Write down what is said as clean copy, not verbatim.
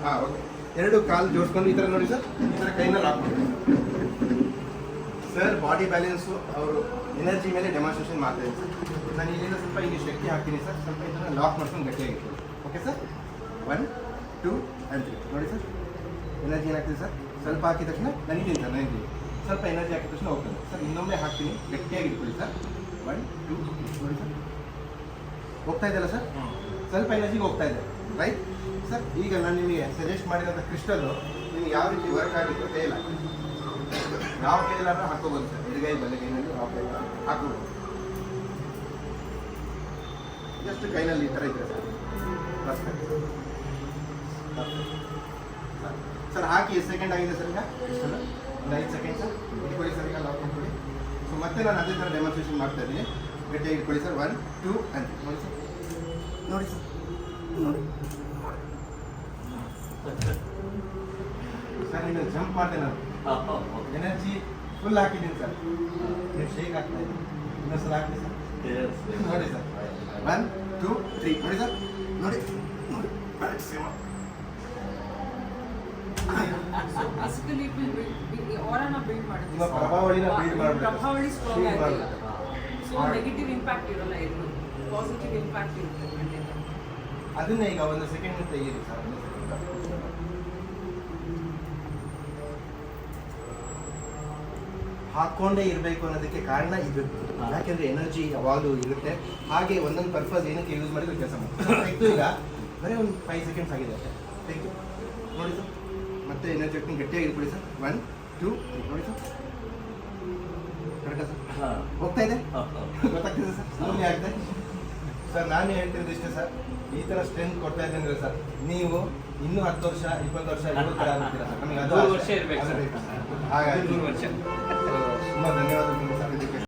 ಹಾಂ ಓಕೆ. ಎರಡು ಕಾಲು ಜೋಡಿಸ್ಕೊಂಡು ಈ ಥರ ನೋಡಿ ಸರ್, ಈ ಥರ ಕೈನ ಲಾಕ್ ಮಾಡಿ ಸರ್. ಬಾಡಿ ಬ್ಯಾಲೆನ್ಸು ಅವರು ಎನರ್ಜಿ ಮೇಲೆ ಡೆಮಾನ್ಸ್ಟ್ರೇಷನ್ ಮಾಡ್ತಾ ಇದ್ದೀನಿ ಸರ್. ನಾನು ಇಲ್ಲಿಂದ ಸ್ವಲ್ಪ ಇಲ್ಲಿ ಶಕ್ತಿ ಹಾಕ್ತೀನಿ ಸರ್. ಸ್ವಲ್ಪ ಇದನ್ನು ಲಾಕ್ ಮಾಡ್ಕೊಂಡು ಗಟ್ಟಿಯಾಗಿರ್ತೀನಿ. Okay sir. 1 2 and 3 ನೋಡಿ ಸರ್. ಎನರ್ಜಿ ಏನಾಗ್ತದೆ ಸರ್, ಸ್ವಲ್ಪ ಹಾಕಿದ ತಕ್ಷಣ ನನಿತೀನಿ ಸರ್, ನನಿತೀನಿ. ಸ್ವಲ್ಪ ಎನರ್ಜಿ ಹಾಕಿದ ತಕ್ಷಣ ಹೋಗ್ತದೆ ಸರ್. ಇನ್ನೊಮ್ಮೆ ಹಾಕ್ತೀನಿ, ಗಟ್ಟಿಯಾಗಿ ಇಟ್ಕೊಳ್ಳಿ ಸರ್. 1 2 ನೋಡಿ ಸರ್, ಹೋಗ್ತಾ ಇದೆಯಲ್ಲ ಸರ್, ಸ್ವಲ್ಪ ಎನರ್ಜಿಗೆ ಹೋಗ್ತಾ ಇದೆ ರೈಟ್ ಸರ್. ಈಗ ನಾನು ನಿಮಗೆ ಸಜೆಸ್ಟ್ ಮಾಡಿರೋಂಥ ಕ್ರಿಸ್ಟಲ್ಲು ನಿಮ್ಗೆ ಯಾವ ರೀತಿ ವರ್ಕ್ ಆಗಿತ್ತು ಕೈಯಲ್ಲಿ ಯಾವ ಕೈಯಲ್ಲಾದ್ರೂ ಹಾಕೋಬೋದು ಸರ್. ಎಡಗೈ ಬಲಗೈನಲ್ಲಿ ಯಾವ ಕೈಯಲ್ಲಿ ಹಾಕೋಬೋದು. ಜಸ್ಟ್ ಕೈನಲ್ಲಿ ಈ ಥರ ಇದ್ರೆ ಸರ್ ಸರ್. ಹಾಕಿ ಎಷ್ಟು ಸೆಕೆಂಡ್ ಆಗಿದೆ ಸರ್? ಈಗ ಕ್ರಿಸ್ಟಲ್ ಒಂದು 5 ಸೆಕೆಂಡ್ ಸರ್. ಇಟ್ಕೊಳ್ಳಿ ಸರ್, ಈಗ ಲಾಕ್ ಮಾಡ್ಕೊಳ್ಳಿ. ಸೊ ಮತ್ತೆ ನಾನು ಅದೇ ಥರ ಡೆಮಾನ್ಸ್ಟ್ರೇಷನ್ ಮಾಡ್ತಾ ಇದ್ದೀನಿ. ಗಟ್ಟಿಯಾಗಿ ಇಟ್ಕೊಳ್ಳಿ ಸರ್. 1 2 and 3 ನೋಡಿ ಸರ್. ನೋಡಿ ಸರ್, ನೋಡಿ ಸರ್. ನೀವು ಜಂಪ್ ಮಾಡಿದೆ ನಾನು, ಎನರ್ಜಿ ಫುಲ್ ಹಾಕಿದ್ದೀನಿ ಸರ್. ನೀವು ಶೇಕ್ ಆಗ್ತಾ ಇದ್ದೀನಿ. ಇನ್ನೊಂದ್ಸಲ ಹಾಕಿ ಸರ್. ನೋಡಿ ಸರ್. 1 2 3 ನೋಡಿ ಸರ್. ನೋಡಿ ನೋಡಿ ಬೇಸಿಕಲಿ ಅವರನ್ನ ಬಿಲ್ಡ್ ಮಾಡುತ್ತೆ. ನಿಮ್ಮ ಪ್ರಭಾವಳಿನ ಬಿಲ್ಡ್ ಮಾಡಬೇಕು. ಪ್ರಭಾವಳಿ ಸ್ಟ್ರಾಂಗ್ ಆಗಿದೆ. ಸೊ ನೆಗೆಟಿವ್ ಇಂಪ್ಯಾಕ್ಟ್ ಇರಲ್ಲ, ಇದು ಪಾಸಿಟಿವ್ ಇಂಪ್ಯಾಕ್ಟ್ ಇರುತ್ತೆ. ಅದನ್ನೇ ಈಗ ಒಂದು ಸೆಕೆಂಡ್ ತೆಗೀರಿ ಸರ್. ಹಾಕ್ಕೊಂಡೇ ಇರಬೇಕು ಅನ್ನೋದಕ್ಕೆ ಕಾರಣ ಇದು. ಯಾಕೆಂದ್ರೆ ಎನರ್ಜಿ ಯಾವಾಗಲೂ ಇರುತ್ತೆ. ಹಾಗೆ ಒಂದೊಂದು ಪರ್ಪಸ್ ಏನಕ್ಕೆ ಯೂಸ್ ಮಾಡಿದ್ರೆ ಕೆಲಸ ಮಾಡ್ತೀವಿ. ಈಗ ಬರೀ ಒಂದು 5 ಸೆಕೆಂಡ್ಸ್ ಆಗಿದೆ ಅಷ್ಟೇ. Thank you. ನೋಡಿ ಸರ್, ಮತ್ತೆ ಎನರ್ಜಿ ಹಾಕ್ತೀನಿ, ಗಟ್ಟಿಯಾಗಿ ಇಟ್ಕೊಳ್ಳಿ ಸರ್. 1 2 3 ನೋಡಿ ಸರ್. ಕರೆಕ್ಟಾ ಸರ್? ಹೋಗ್ತಾ ಇದೆ, ಗೊತ್ತಾಗ್ತಿದೆ ಸರ್. ಸ್ಲೋಲಿ ಆಗ್ತದೆ ಸರ್. ನಾನು ಹೇಳ್ತಿರೋದು ಇಷ್ಟೇ ಸರ್, ಈ ಥರ ಸ್ಟ್ರೆಂತ್ ಕೊಡ್ತಾ ಇದ್ದೇನೆ ಸರ್. ನೀವು ಇನ್ನೂ 10 ವರ್ಷ 20 ವರ್ಷ ಇರೋ ಥರ ಆಗ್ತೀರಾ ಸರ್. ನಮಗೆ ಅದು ವರ್ಷ ಇರಬೇಕು ಹಾಗಾಗಿ ತುಂಬ ಧನ್ಯವಾದಗಳು.